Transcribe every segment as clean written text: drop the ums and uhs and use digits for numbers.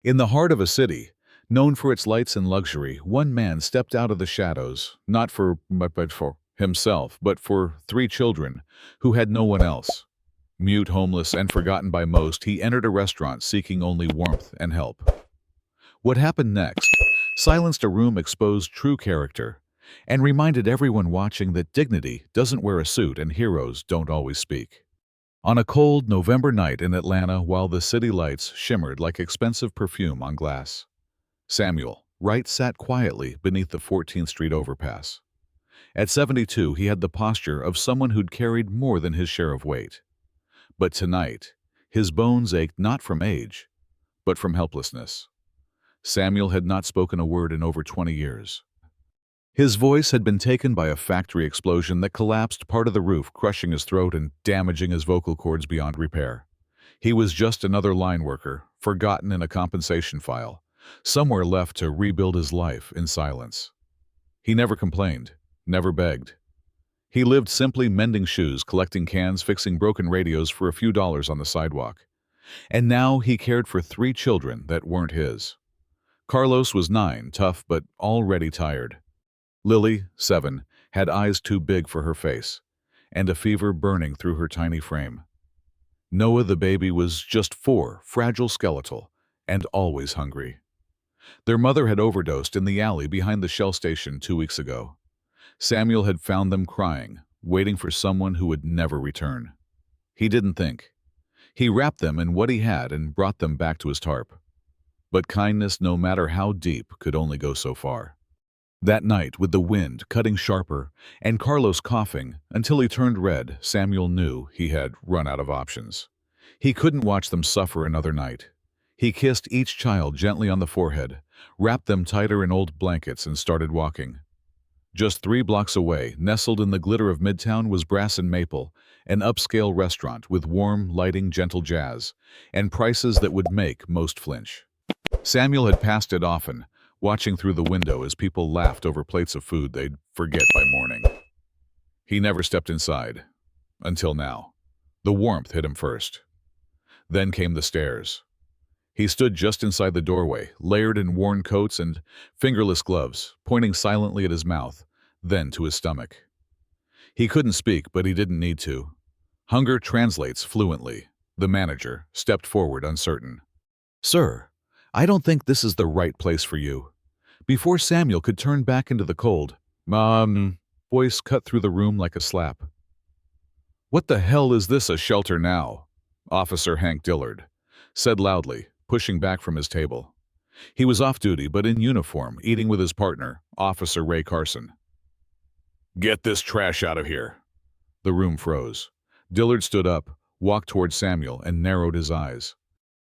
In the heart of a city, known for its lights and luxury, one man stepped out of the shadows, not but for himself, but for three children who had no one else. Mute, homeless, and forgotten by most, he entered a restaurant seeking only warmth and help. What happened next silenced a room, exposed true character, and reminded everyone watching that dignity doesn't wear a suit and heroes don't always speak. On a cold November night in Atlanta, while the city lights shimmered like expensive perfume on glass, Samuel Wright sat quietly beneath the 14th Street overpass. At 72, he had the posture of someone who'd carried more than his share of weight. But tonight, his bones ached not from age, but from helplessness. Samuel had not spoken a word in over 20 years. His voice had been taken by a factory explosion that collapsed part of the roof, crushing his throat and damaging his vocal cords beyond repair. He was just another line worker, forgotten in a compensation file, somewhere left to rebuild his life in silence. He never complained, never begged. He lived simply mending shoes, collecting cans, fixing broken radios for a few dollars on the sidewalk. And now he cared for three children that weren't his. Carlos was 9, tough but already tired. Lily, 7, had eyes too big for her face, and a fever burning through her tiny frame. Noah the baby was just 4, fragile, skeletal, and always hungry. Their mother had overdosed in the alley behind the Shell station 2 weeks ago. Samuel had found them crying, waiting for someone who would never return. He didn't think. He wrapped them in what he had and brought them back to his tarp. But kindness, no matter how deep, could only go so far. That night, with the wind cutting sharper and Carlos coughing until he turned red, Samuel knew he had run out of options. He couldn't watch them suffer another night. He kissed each child gently on the forehead, wrapped them tighter in old blankets, and started walking. Just 3 blocks away, nestled in the glitter of Midtown, was Brass and Maple, an upscale restaurant with warm lighting, gentle jazz, and prices that would make most flinch. Samuel had passed it often, watching through the window as people laughed over plates of food they'd forget by morning. He never stepped inside. Until now. The warmth hit him first. Then came the stares. He stood just inside the doorway, layered in worn coats and fingerless gloves, pointing silently at his mouth, then to his stomach. He couldn't speak, but he didn't need to. Hunger translates fluently. The manager stepped forward, uncertain. "Sir, I don't think this is the right place for you." Before Samuel could turn back into the cold, voice cut through the room like a slap. "What the hell is this, a shelter now?" Officer Hank Dillard said loudly, pushing back from his table. He was off duty, but in uniform, eating with his partner, Officer Ray Carson. "Get this trash out of here." The room froze. Dillard stood up, walked toward Samuel, and narrowed his eyes.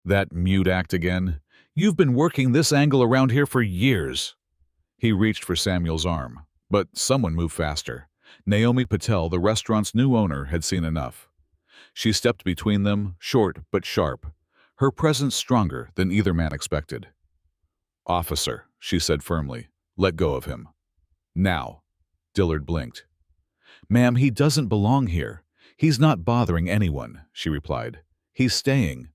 "That mute act again? You've been working this angle around here for years." He reached for Samuel's arm, but someone moved faster. Naomi Patel, the restaurant's new owner, had seen enough. She stepped between them, short but sharp, her presence stronger than either man expected. "Officer," she said firmly, "let go of him." "Now." Dillard blinked. "Ma'am, he doesn't belong here. He's not bothering anyone," she replied. "He's staying."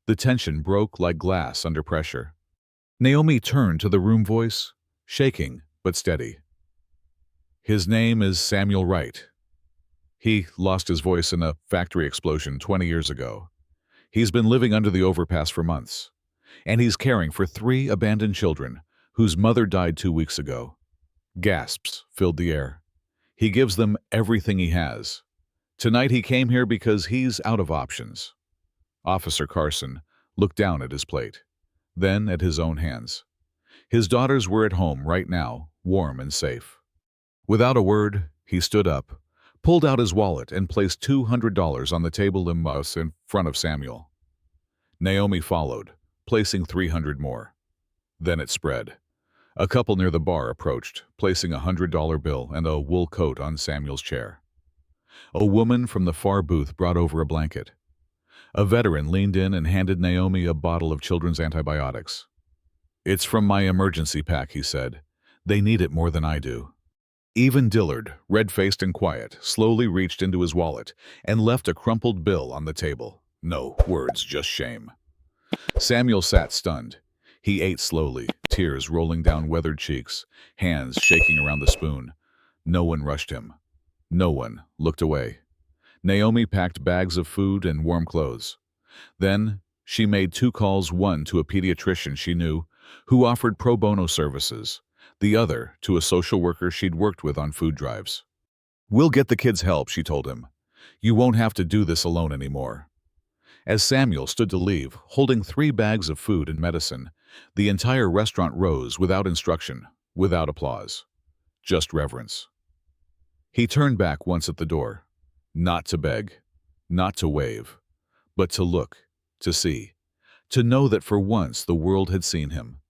The tension broke like glass under pressure. Naomi turned to the room voice, shaking but steady. "His name is Samuel Wright. He lost his voice in a factory explosion 20 years ago. He's been living under the overpass for months, and he's caring for 3 abandoned children whose mother died 2 weeks ago." Gasps filled the air. "He gives them everything he has. Tonight he came here because he's out of options." Officer Carson looked down at his plate, then at his own hands. His daughters were at home right now, warm and safe. Without a word, he stood up, pulled out his wallet, and placed $200 on the table in front of Samuel. Naomi followed, placing 300 more. Then it spread. A couple near the bar approached, placing a $100 bill and a wool coat on Samuel's chair. A woman from the far booth brought over a blanket. A veteran leaned in and handed Naomi a bottle of children's antibiotics. "It's from my emergency pack," he said. "They need it more than I do." Even Dillard, red-faced and quiet, slowly reached into his wallet and left a crumpled bill on the table. No words, just shame. Samuel sat stunned. He ate slowly, tears rolling down weathered cheeks, hands shaking around the spoon. No one rushed him. No one looked away. Naomi packed bags of food and warm clothes. Then she made 2 calls, one to a pediatrician she knew, who offered pro bono services, the other to a social worker she'd worked with on food drives. "We'll get the kids help," she told him. "You won't have to do this alone anymore." As Samuel stood to leave, holding 3 bags of food and medicine, the entire restaurant rose without instruction, without applause. Just reverence. He turned back once at the door, not to beg, not to wave, but to look, to see, to know that for once the world had seen him.